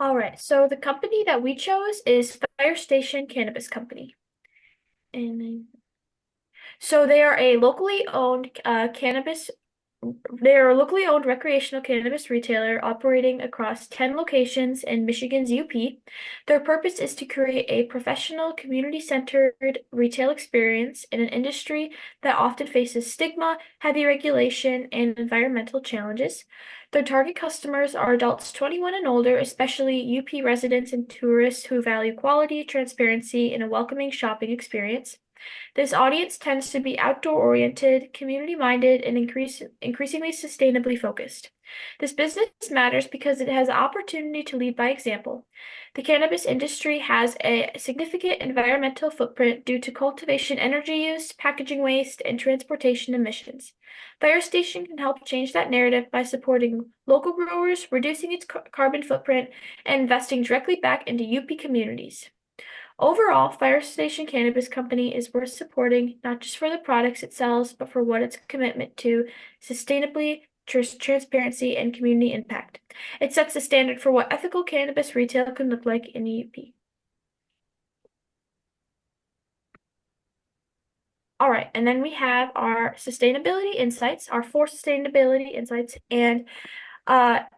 All right, so the company that we chose is Fire Station Cannabis Company. And so they are a locally owned cannabis they are a locally owned recreational cannabis retailer operating across 10 locations in Michigan's UP. Their purpose is to create a professional, community-centered retail experience in an industry that often faces stigma, heavy regulation, and environmental challenges. Their target customers are adults 21 and older, especially UP residents and tourists who value quality, transparency, and a welcoming shopping experience. This audience tends to be outdoor-oriented, community-minded, and increasingly sustainably focused. This business matters because it has the opportunity to lead by example. The cannabis industry has a significant environmental footprint due to cultivation energy use, packaging waste, and transportation emissions. Fire Station can help change that narrative by supporting local growers, reducing its carbon footprint, and investing directly back into UP communities. Overall, Fire Station Cannabis Company is worth supporting not just for the products it sells, but for what its commitment to sustainably transparency and community impact. It sets the standard for what ethical cannabis retail can look like in the UP. All right, and then we have our sustainability insights, our four sustainability insights, and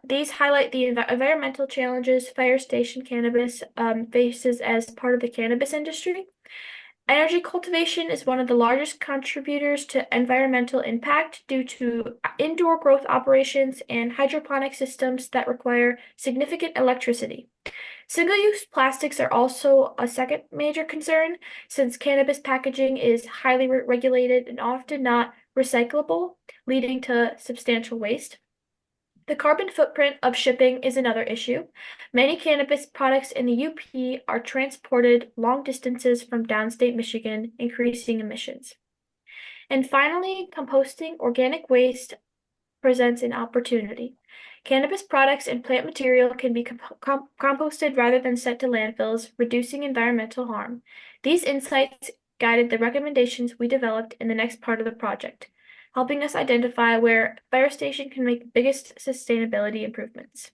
these highlight the environmental challenges Fire Station Cannabis faces as part of the cannabis industry. Energy cultivation is one of the largest contributors to environmental impact due to indoor growth operations and hydroponic systems that require significant electricity. Single-use plastics are also a second major concern since cannabis packaging is highly regulated and often not recyclable, leading to substantial waste. The carbon footprint of shipping is another issue. Many cannabis products in the UP are transported long distances from downstate Michigan, increasing emissions. And finally, composting organic waste presents an opportunity. Cannabis products and plant material can be composted rather than sent to landfills, reducing environmental harm. These insights guided the recommendations we developed in the next part of the project, helping us identify where Fire Station can make the biggest sustainability improvements.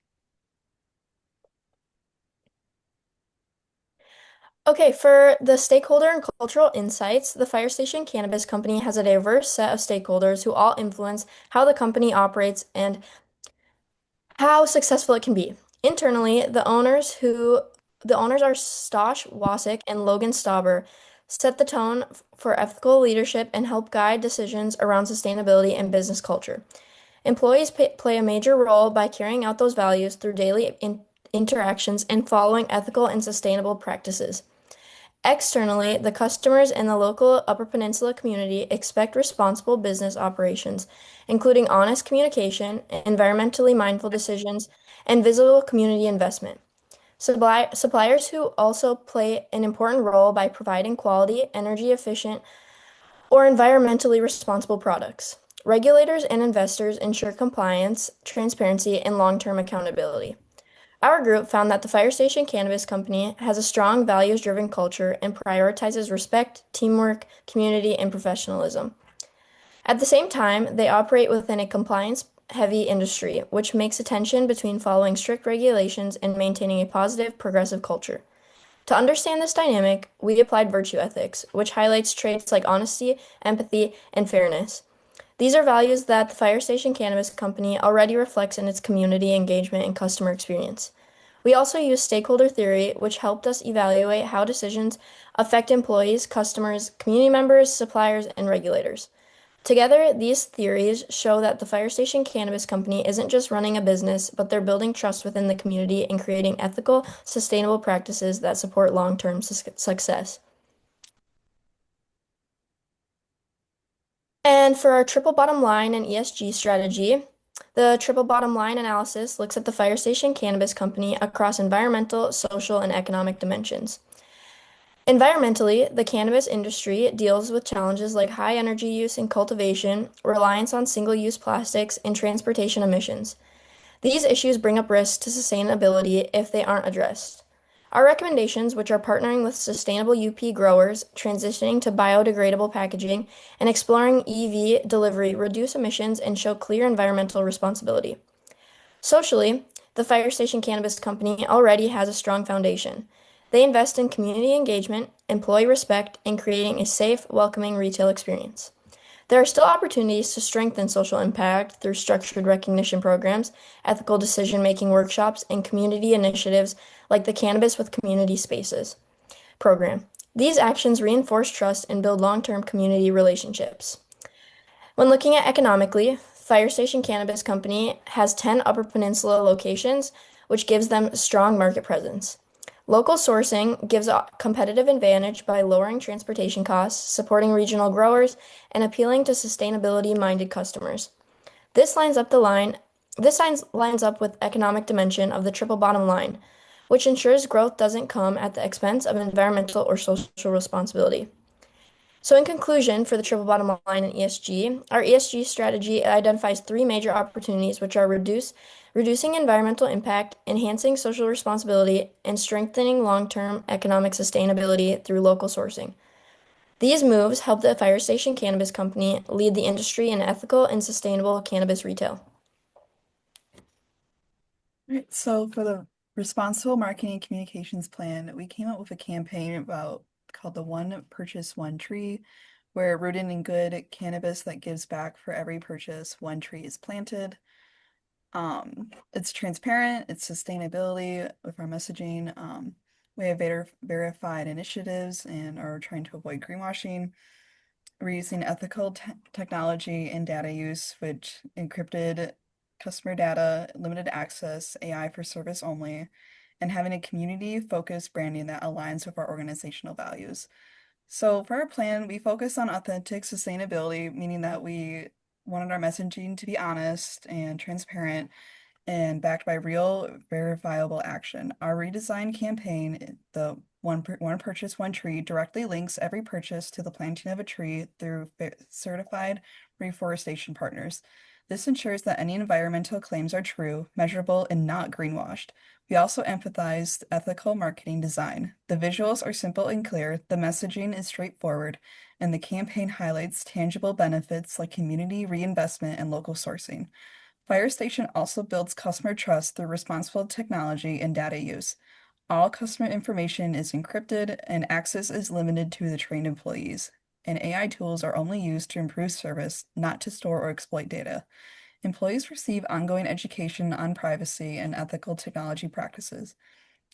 Okay, for the stakeholder and cultural insights, the Fire Station Cannabis Company has a diverse set of stakeholders who all influence how the company operates and how successful it can be. Internally, the owners are Stosh Wasik and Logan Stauber, set the tone for ethical leadership and help guide decisions around sustainability and business culture. Employees play a major role by carrying out those values through daily interactions and following ethical and sustainable practices. Externally, the customers and the local Upper Peninsula community expect responsible business operations, including honest communication, environmentally mindful decisions, and visible community investment. Suppliers who also play an important role by providing quality, energy efficient, or environmentally responsible products. Regulators and investors ensure compliance, transparency, and long-term accountability. Our group found that the Fire Station Cannabis Company has a strong values-driven culture and prioritizes respect, teamwork, community, and professionalism. At the same time, they operate within a compliance-heavy industry, which makes a tension between following strict regulations and maintaining a positive, progressive culture. To understand this dynamic, we applied virtue ethics, which highlights traits like honesty, empathy, and fairness. These are values that the Fire Station Cannabis Company already reflects in its community engagement and customer experience. We also use stakeholder theory, which helped us evaluate how decisions affect employees, customers, community members, suppliers, and regulators. Together, these theories show that the Fire Station Cannabis Company isn't just running a business, but they're building trust within the community and creating ethical, sustainable practices that support long-term success. And for our triple bottom line and ESG strategy, the triple bottom line analysis looks at the Fire Station Cannabis Company across environmental, social, and economic dimensions. Environmentally, the cannabis industry deals with challenges like high energy use and cultivation, reliance on single-use plastics, and transportation emissions. These issues bring up risks to sustainability if they aren't addressed. Our recommendations, which are partnering with sustainable UP growers, transitioning to biodegradable packaging, and exploring EV delivery, reduce emissions and show clear environmental responsibility. Socially, the Fire Station Cannabis Company already has a strong foundation. They invest in community engagement, employee respect, and creating a safe, welcoming retail experience. There are still opportunities to strengthen social impact through structured recognition programs, ethical decision-making workshops, and community initiatives like the Cannabis with Community Spaces program. These actions reinforce trust and build long-term community relationships. When looking at economically, Fire Station Cannabis Company has 10 Upper Peninsula locations, which gives them strong market presence. Local sourcing gives a competitive advantage by lowering transportation costs, supporting regional growers, and appealing to sustainability-minded customers. This lines up the line. Lines up with economic dimension of the triple bottom line, which ensures growth doesn't come at the expense of environmental or social responsibility. So, in conclusion, for the triple bottom line in ESG, our ESG strategy identifies three major opportunities, which are reducing environmental impact, enhancing social responsibility, and strengthening long-term economic sustainability through local sourcing. These moves help the Fire Station Cannabis Company lead the industry in ethical and sustainable cannabis retail. Right, so for the responsible marketing and communications plan, we came up with a campaign called the One Purchase, One Tree, where rooted in good cannabis that gives back for every purchase, one tree is planted. It's transparent, it's sustainability with our messaging. We have verified initiatives and are trying to avoid greenwashing. We're using ethical technology and data use, which encrypted customer data, limited access, AI for service only, and having a community-focused branding that aligns with our organizational values. So for our plan, we focus on authentic sustainability, meaning that we wanted our messaging to be honest and transparent and backed by real, verifiable action. Our redesigned campaign, the One Purchase, One Tree, directly links every purchase to the planting of a tree through certified reforestation partners. This ensures that any environmental claims are true, measurable, and not greenwashed. We also emphasized ethical marketing design. The visuals are simple and clear, the messaging is straightforward, and the campaign highlights tangible benefits like community reinvestment and local sourcing. Fire Station also builds customer trust through responsible technology and data use. All customer information is encrypted and access is limited to the trained employees. And AI tools are only used to improve service, not to store or exploit data. Employees receive ongoing education on privacy and ethical technology practices.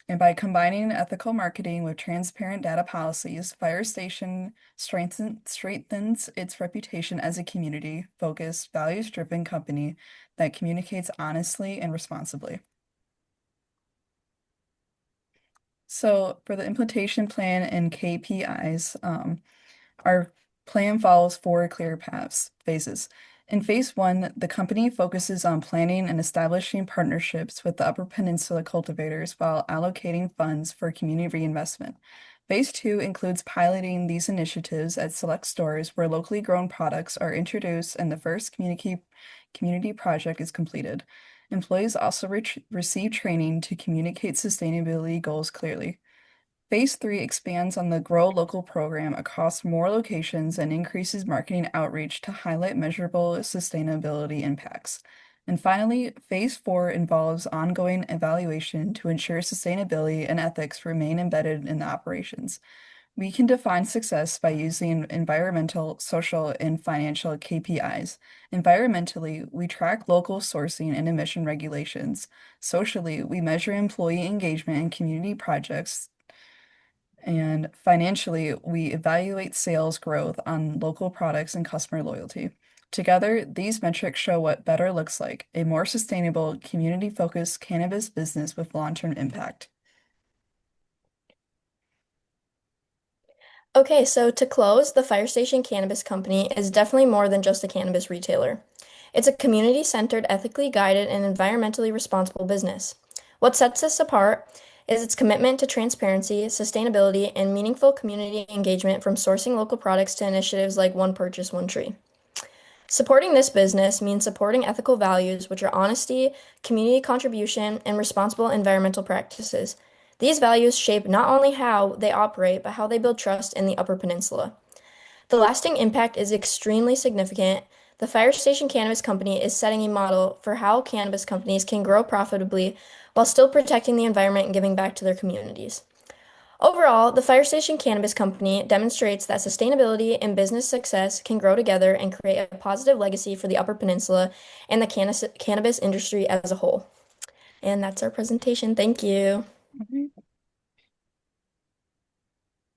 And by combining ethical marketing with transparent data policies, Fire Station strengthens its reputation as a community-focused, values-driven company that communicates honestly and responsibly. So for the implementation plan and KPIs, our plan follows four clear phases. In phase one, the company focuses on planning and establishing partnerships with the Upper Peninsula cultivators while allocating funds for community reinvestment. Phase two includes piloting these initiatives at select stores where locally grown products are introduced and the first community project is completed. Employees also receive training to communicate sustainability goals clearly. Phase 3 expands on the Grow Local program across more locations and increases marketing outreach to highlight measurable sustainability impacts. And finally, Phase 4 involves ongoing evaluation to ensure sustainability and ethics remain embedded in the operations. We can define success by using environmental, social, and financial KPIs. Environmentally, we track local sourcing and emission regulations. Socially, we measure employee engagement in community projects. And financially, we evaluate sales growth on local products and customer loyalty. Together, these metrics show what better looks like, a more sustainable, community-focused cannabis business with long-term impact. Okay, so to close, the Fire Station Cannabis Company is definitely more than just a cannabis retailer. It's a community-centered, ethically guided, and environmentally responsible business. What sets us apart is its commitment to transparency, sustainability, and meaningful community engagement from sourcing local products to initiatives like One Purchase, One Tree. Supporting this business means supporting ethical values, which are honesty, community contribution, and responsible environmental practices. These values shape not only how they operate, but how they build trust in the Upper Peninsula. The lasting impact is extremely significant. the Fire Station Cannabis Company is setting a model for how cannabis companies can grow profitably while still protecting the environment and giving back to their communities. Overall, the Fire Station Cannabis Company demonstrates that sustainability and business success can grow together and create a positive legacy for the Upper Peninsula and the cannabis industry as a whole. And that's our presentation. Thank you. Mhm.